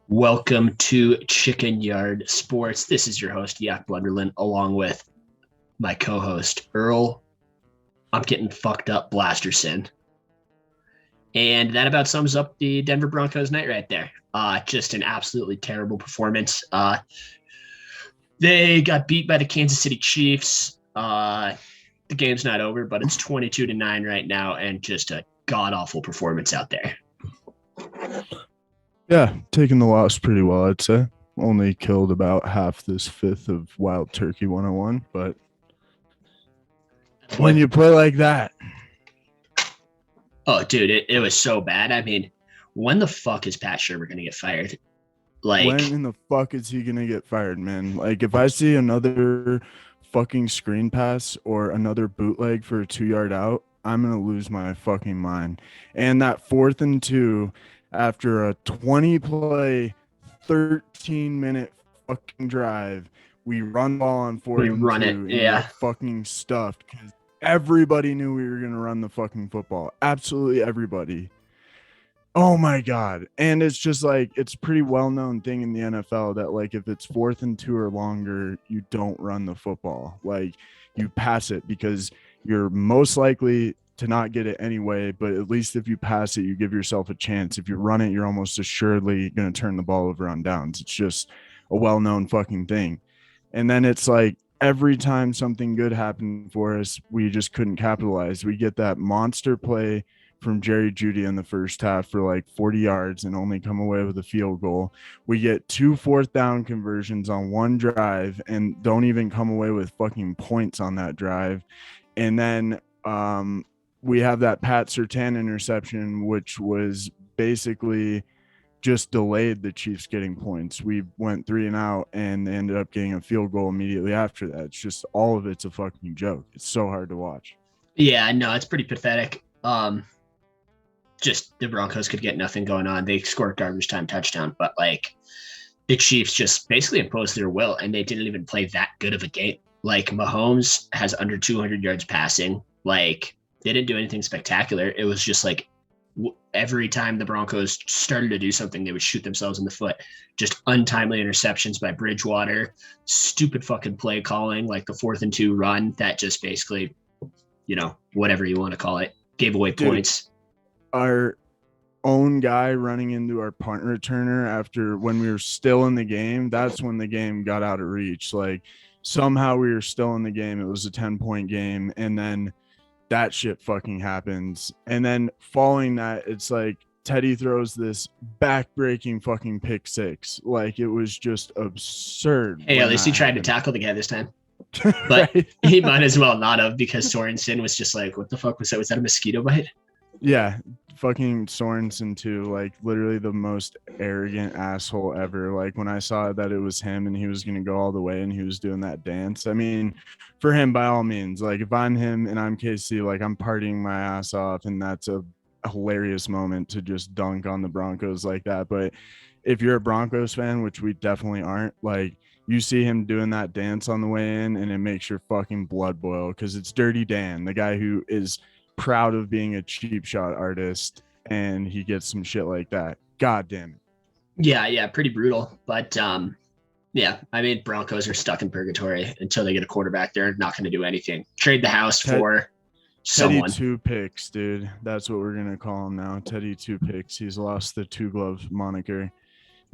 Welcome to Chicken Yard Sports. This is your host, Yak Blunderland, along with my co-host, Earl. I'm getting fucked up, Blasterson. And that about sums up the Denver Broncos night right there. Just an absolutely terrible performance. They got beat by the Kansas City Chiefs. The game's not over, but it's 22-9 right now, and just a god-awful performance out there. Yeah, taking the loss pretty well, I'd say. Only killed about half this fifth of Wild Turkey 101, but when you play like that. Oh, dude, it was so bad. I mean, when the fuck is Pat Shurmur going to get fired? When in the fuck is he going to get fired, man? Like, if I see another fucking screen pass or another bootleg for a 2-yard out, I'm going to lose my fucking mind. And that 4th and 2 after a 20-play, 13-minute fucking drive, we run ball on 4th and 2 and get fucking stuffed because everybody knew we were going to run the fucking football. Absolutely everybody. Oh, my God. And it's just like, it's a pretty well-known thing in the NFL that, like, if it's 4th and 2 or longer, you don't run the football. Like, you pass it because you're most likely to not get it anyway, but at least if you pass it, you give yourself a chance. If you run it, you're almost assuredly going to turn the ball over on downs. It's just a well-known fucking thing. And then it's like every time something good happened for us, we just couldn't capitalize. We get that monster play from Jerry Jeudy in the first half for like 40 yards and only come away with a field goal. We get 2 4th down conversions on one drive and don't even come away with fucking points on that drive. And then we have that Pat Surtain interception, which was basically just delayed the Chiefs getting points. We went 3 and out and they ended up getting a field goal immediately after that. It's just all of it's a fucking joke. It's so hard to watch. Yeah, no, it's pretty pathetic. Just the Broncos could get nothing going on. They scored garbage time touchdown, but like the Chiefs just basically imposed their will and they didn't even play that good of a game. Like Mahomes has under 200 yards passing. Like they didn't do anything spectacular. It was just like every time the Broncos started to do something, they would shoot themselves in the foot. Just untimely interceptions by Bridgewater, stupid fucking play calling, like the 4th and 2 run that just basically, whatever you want to call it, gave away points. Our own guy running into our punt returner after when we were still in the game, that's when the game got out of reach. Like somehow we were still in the game. It was a 10-point game. And then that shit fucking happens. And then following that, it's like Teddy throws this back-breaking fucking pick 6. Like it was just absurd. Hey, at least he tried to tackle the guy this time. But right. He might as well not have because Sorensen was just like, what the fuck was that? Was that a mosquito bite? Yeah, fucking Sorensen too, like literally the most arrogant asshole ever. Like when I saw that it was him and he was going to go all the way and he was doing that dance. I mean, for him, by all means, like if I'm him and I'm KC, like I'm partying my ass off and that's a hilarious moment to just dunk on the Broncos like that. But if you're a Broncos fan, which we definitely aren't, like you see him doing that dance on the way in and it makes your fucking blood boil because it's Dirty Dan, the guy who is proud of being a cheap shot artist, and he gets some shit like that. God damn it. Yeah, pretty brutal. But yeah, I mean, Broncos are stuck in purgatory until they get a quarterback. They're not going to do anything. Trade the house for someone. Teddy 2 picks, dude. That's what we're going to call him now. Teddy 2 picks. He's lost the 2 gloves moniker.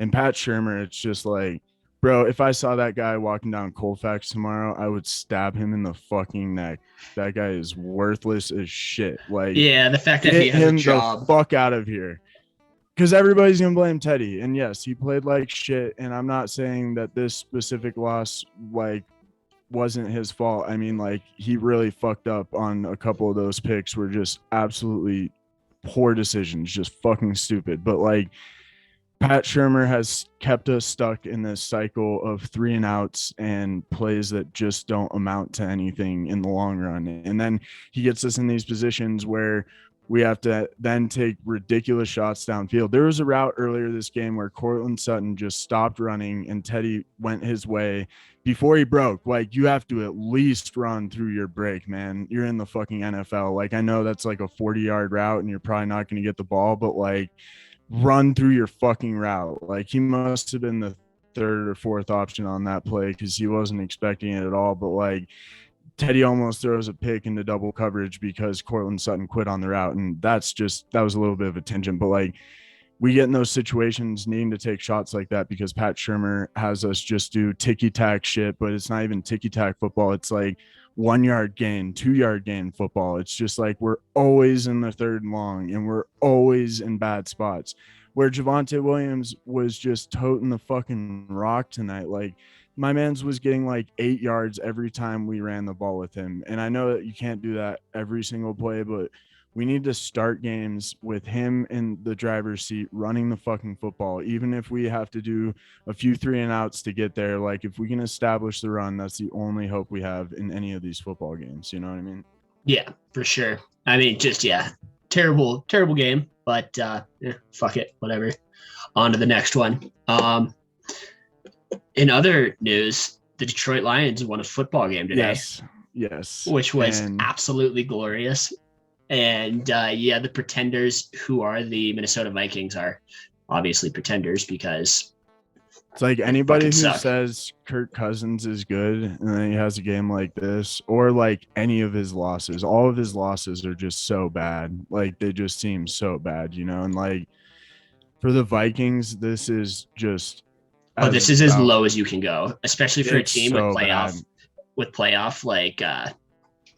And Pat Shurmur, it's just like, bro, if I saw that guy walking down Colfax tomorrow, I would stab him in the fucking neck. That guy is worthless as shit. Like, yeah, the fact that he has a job. The fuck out of here. Because everybody's going to blame Teddy. And yes, he played like shit. And I'm not saying that this specific loss, like, wasn't his fault. I mean, like, he really fucked up on a couple of those picks were just absolutely poor decisions, just fucking stupid. But, like, Pat Shurmur has kept us stuck in this cycle of 3 and outs and plays that just don't amount to anything in the long run. And then he gets us in these positions where we have to then take ridiculous shots downfield. There was a route earlier this game where Cortland Sutton just stopped running and Teddy went his way before he broke. Like, you have to at least run through your break, man. You're in the fucking NFL. Like, I know that's like a 40-yard route and you're probably not going to get the ball, but like, run through your fucking route. Like, he must have been the third or fourth option on that play because he wasn't expecting it at all. But like, Teddy almost throws a pick into double coverage because Cortland Sutton quit on the route. And that was a little bit of a tangent, but like, we get in those situations needing to take shots like that because Pat Shurmur has us just do ticky-tack shit, but it's not even ticky-tack football. It's like 1 yard gain, 2 yard gain football. It's just like we're always in the third and long and we're always in bad spots. Where Javonte Williams was just toting the fucking rock tonight. Like, my man's was getting like 8 yards every time we ran the ball with him. And I know that you can't do that every single play, but we need to start games with him in the driver's seat running the fucking football, even if we have to do a few 3-and-outs to get there. Like, if we can establish the run, that's the only hope we have in any of these football games. You know what I mean? Yeah, for sure. I mean, just, yeah, terrible game, but fuck it, whatever. On to the next one. In other news, the Detroit Lions won a football game today. Yes. Which was absolutely glorious. And the pretenders, who are the Minnesota Vikings, are obviously pretenders because it's like anybody who says Kirk Cousins is good and then he has a game like this, or like any of his losses, all of his losses are just so bad. Like, they just seem so bad, you know? And like, for the Vikings, this is just this is as low as you can go, especially for a team so with playoff like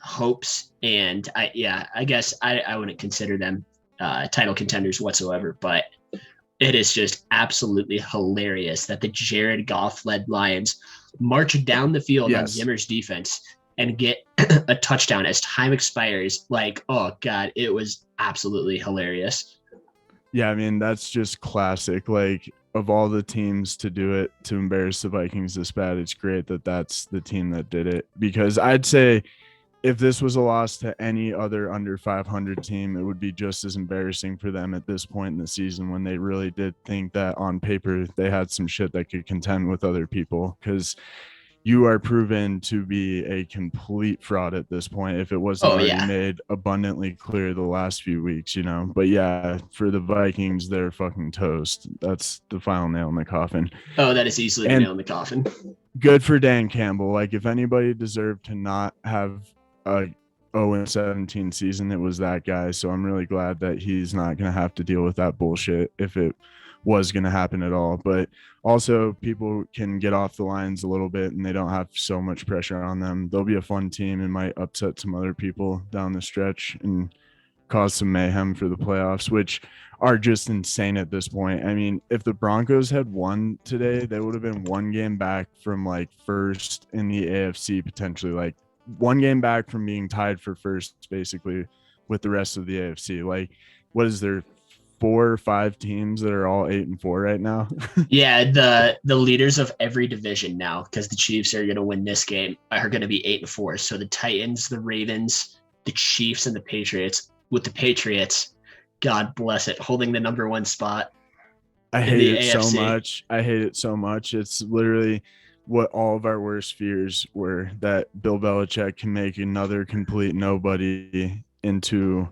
hopes. And I guess I wouldn't consider them title contenders whatsoever, but it is just absolutely hilarious that the Jared Goff-led Lions march down the field on Zimmer's defense and get a touchdown as time expires. Like, oh God, it was absolutely hilarious. Yeah, I mean, that's just classic. Like, of all the teams to do it, to embarrass the Vikings this bad, it's great that that's the team that did it. Because I'd say if this was a loss to any other under 500 team, it would be just as embarrassing for them at this point in the season, when they really did think that on paper they had some shit that could contend with other people. Because you are proven to be a complete fraud at this point, if it wasn't already made abundantly clear the last few weeks, you know. But yeah, for the Vikings, they're fucking toast. That's the final nail in the coffin. Oh, that is easily the nail in the coffin. Good for Dan Campbell. Like, if anybody deserved to not have a 0-17 season, it was that guy. So I'm really glad that he's not going to have to deal with that bullshit if it was going to happen at all. But also, people can get off the Lions a little bit and they don't have so much pressure on them. They'll be a fun team and might upset some other people down the stretch and cause some mayhem for the playoffs, which are just insane at this point. I mean, if the Broncos had won today, they would have been one game back from like first in the AFC, potentially, like one game back from being tied for first, basically, with the rest of the AFC. Like, what is there, 4 or 5 teams that are all 8-4 right now? Yeah, the leaders of every division now, because the Chiefs are going to win this game, are going to be 8-4. So the Titans, the Ravens, the Chiefs, and the Patriots. With the Patriots, God bless it, holding the number 1 spot. I hate it so much. I hate it so much. It's literally what all of our worst fears were, that Bill Belichick can make another complete nobody into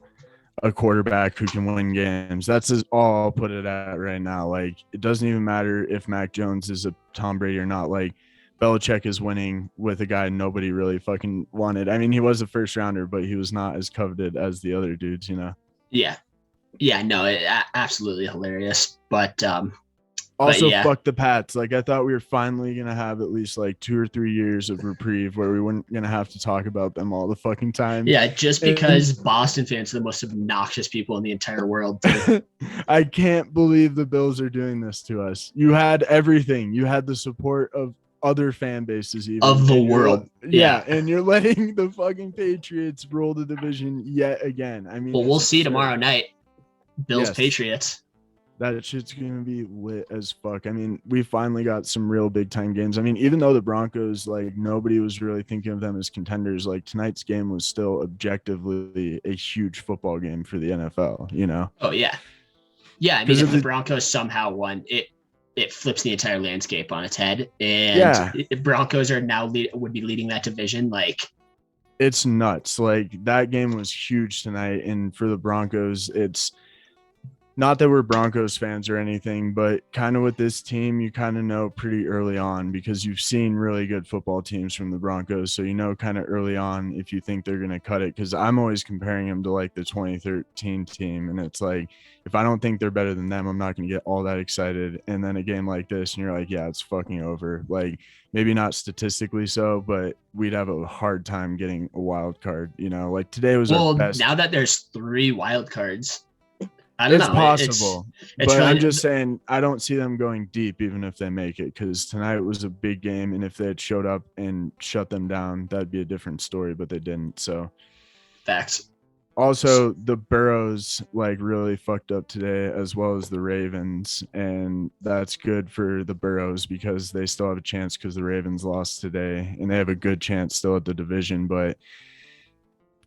a quarterback who can win games. That's all I'll put it at right now. Like, it doesn't even matter if Mac Jones is a Tom Brady or not. Like, Belichick is winning with a guy nobody really fucking wanted. I mean, he was a first rounder, but he was not as coveted as the other dudes, you know? Yeah. Yeah, no, absolutely hilarious. But also, fuck the Pats. Like, I thought we were finally going to have at least like 2 or 3 years of reprieve where we weren't going to have to talk about them all the fucking time. Yeah, just because Boston fans are the most obnoxious people in the entire world. I can't believe the Bills are doing this to us. You had everything. You had the support of other fan bases, even of the world. Yeah, and you're letting the fucking Patriots rule the division yet again. I mean, well, we'll see tomorrow night. Bills Patriots. That shit's gonna be lit as fuck. I mean, we finally got some real big time games. I mean, even though the Broncos, like, nobody was really thinking of them as contenders, like tonight's game was still objectively a huge football game for the NFL, you know? Oh yeah. Yeah, I mean, Because if of the the Broncos somehow won, it flips the entire landscape on its head, and yeah, if Broncos are now would be leading that division. Like, it's nuts. Like that game was huge tonight, and for the Broncos, it's not that we're Broncos fans or anything, but kind of with this team, you kind of know pretty early on because you've seen really good football teams from the Broncos. So you know kind of early on if you think they're going to cut it. Because I'm always comparing them to like the 2013 team. And it's like, if I don't think they're better than them, I'm not going to get all that excited. And then a game like this, and you're like, yeah, it's fucking over. Like maybe not statistically so, but we'd have a hard time getting a wild card. You know, like today was our well, best. now that there's 3 wild cards, I don't It's know. possible, It's but I'm really just saying I don't see them going deep even if they make it because tonight was a big game, and if they had showed up and shut them down, that'd be a different story. But they didn't. So facts. also the Burrows like really fucked up today, as well as the Ravens, and that's good for the Burrows because they still have a chance because the Ravens lost today, and they have a good chance still at the division, but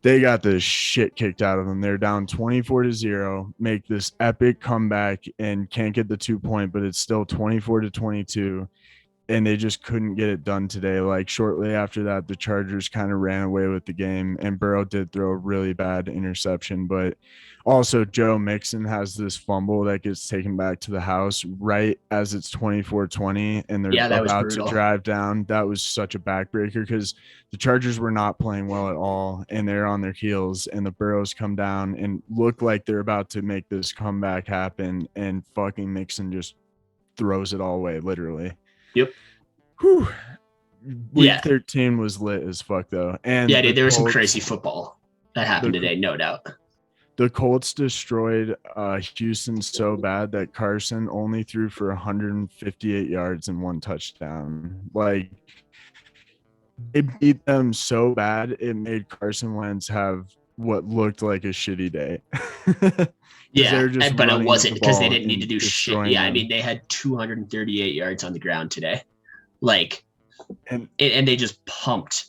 they got the shit kicked out of them. They're down 24-0, make this epic comeback and can't get the 2 point, but it's still 24-22. And they just couldn't get it done today. Like shortly after that, the Chargers kind of ran away with the game, and Burrow did throw a really bad interception. But also, Joe Mixon has this fumble that gets taken back to the house right as it's 24-20, and they're Yeah, that was about to brutal. drive down. That was such a backbreaker because the Chargers were not playing well at all, and they're on their heels. And the Burrows come down and look like they're about to make this comeback happen, and fucking Mixon just throws it all away, literally. Yep. Whew. Week Yeah. 13 was lit as fuck though. And Yeah, dude, there was some Colts, crazy football that happened today, no doubt. the Colts destroyed Houston so bad that Carson only threw for 158 yards and 1 touchdown. Like it beat them so bad it made Carson Wentz have what looked like a shitty day. Yeah, but it wasn't because they ball didn't need to and do shit. destroying Yeah, I them. mean, they had 238 yards on the ground today. Like, And they just pumped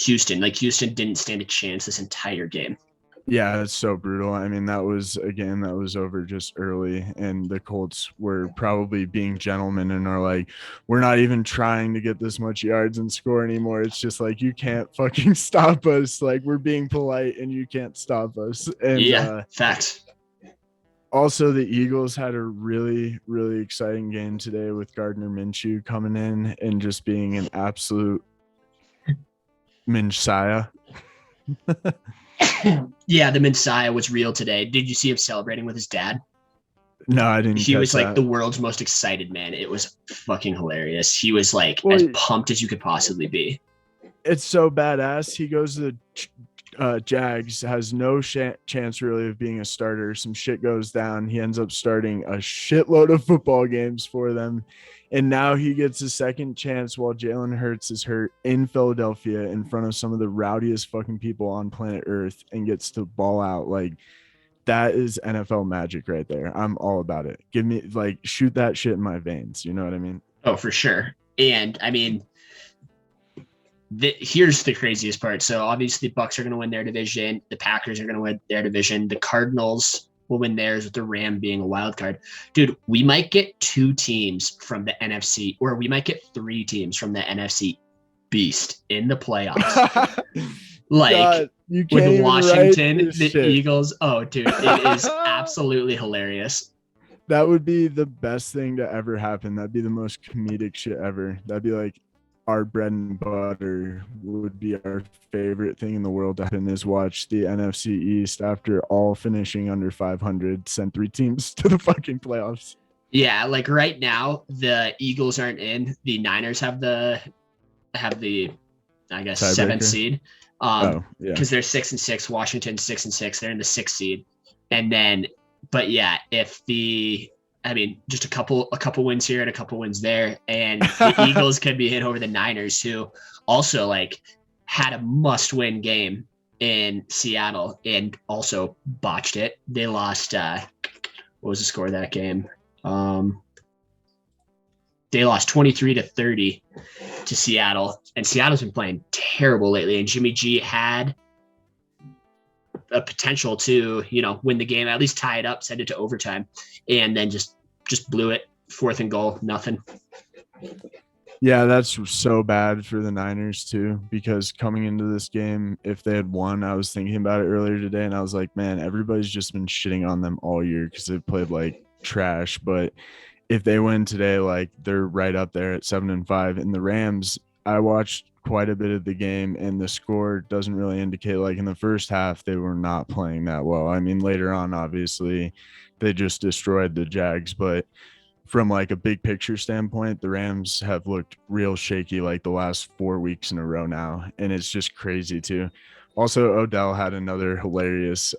Houston. Like, Houston didn't stand a chance this entire game. yeah, that's so brutal. I mean, that was over just early, and the Colts were probably being gentlemen and are like, we're not even trying to get this much yards and score anymore. It's just like, you can't fucking stop us. Like, we're being polite and you can't stop us. And Yeah, facts. also, the Eagles had a really, really exciting game today with Gardner Minshew coming in and just being an absolute Messiah. Yeah, the Messiah was real today. Did you see him celebrating with his dad? No, I didn't. He was like that. the world's most excited man. It was fucking hilarious. He was like as pumped as you could possibly be. It's so badass. He goes to the Jags, has no chance really of being a starter. Some shit goes down. He ends up starting a shitload of football games for them. And now he gets a second chance while Jalen Hurts is hurt in Philadelphia in front of some of the rowdiest fucking people on planet Earth and gets to ball out. Like, that is NFL magic right there. I'm all about it. Give me, like, shoot that shit in my veins. You know what I mean? Oh, for sure. And I mean, here's the craziest part. So obviously the Bucs are going to win their division. The Packers are going to win their division. The Cardinals will win theirs with the Ram being a wild card. Dude, we might get 2 teams from the NFC, or we might get 3 teams from the NFC Beast in the playoffs. Like, God, with Washington, the shit. Eagles. Oh, dude, it is absolutely hilarious. That would be the best thing to ever happen. That'd be the most comedic shit ever. That'd be like, our bread and butter would be our favorite thing in the world to happen is watch the NFC East after all finishing under 500 send 3 teams to the fucking playoffs. Yeah, like right now the Eagles aren't in. The Niners have the I guess Tiebreaker. 7th seed. Because they're 6-6. Washington's 6-6. They're in the 6th seed. And then, but yeah, just a couple wins here and a couple wins there, and the Eagles could be hit over the Niners, who also like had a must-win game in Seattle and also botched it. They lost What was the score of that game? They lost 23-30 to Seattle, and Seattle's been playing terrible lately. And Jimmy G had a potential to, win the game, at least tie it up, send it to overtime, and then just blew it. 4th and goal, nothing. Yeah, that's so bad for the Niners too, because coming into this game, if they had won, I was thinking about it earlier today, and I was like, man, everybody's just been shitting on them all year because they've played like trash. But if they win today, like they're right up there at 7-5. And the Rams, I watched quite a bit of the game, and the score doesn't really indicate, like in the first half, they were not playing that well. I mean, later on, obviously, they just destroyed the Jags, but from like a big picture standpoint, the Rams have looked real shaky like the last 4 weeks in a row now. And it's just crazy too. Also, Odell had another hilarious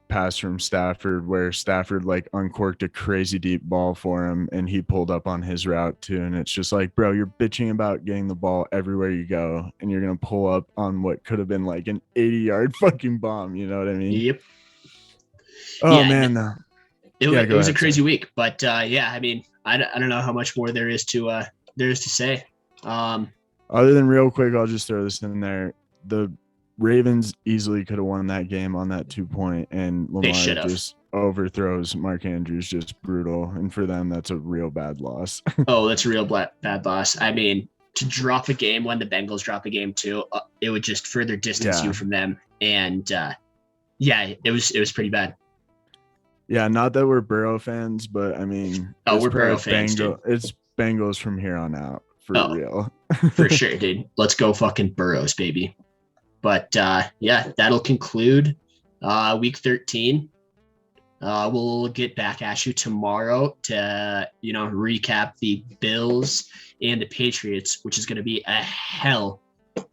pass from Stafford where Stafford like uncorked a crazy deep ball for him and he pulled up on his route too. And it's just like, bro, you're bitching about getting the ball everywhere you go and you're going to pull up on what could have been like an 80-yard fucking bomb. You know what I mean? Yep. Oh, yeah, man. It was a crazy week, but I mean, I don't know how much more there is to say. Other than real quick, I'll just throw this in there. The Ravens easily could have won that game on that 2-point, and Lamar just overthrows Mark Andrews, just brutal. And for them, that's a real bad loss. Oh, that's a real bad loss. I mean, to drop a game when the Bengals drop a game too, it would just further distance you from them. And it was pretty bad. Yeah, not that we're Burrow fans, but I mean, we're Burrow fans. It's Bengals from here on out for real. For sure, dude. Let's go fucking Burrows, baby. But that'll conclude week 13. We'll get back at you tomorrow to recap the Bills and the Patriots, which is going to be a hell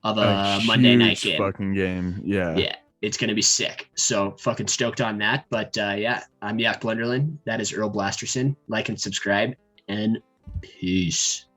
of a Monday night game. Fucking game, yeah. Yeah. It's going to be sick. So fucking stoked on that. But I'm Yak Blunderland. That is Earl Blasterson. Like and subscribe and peace.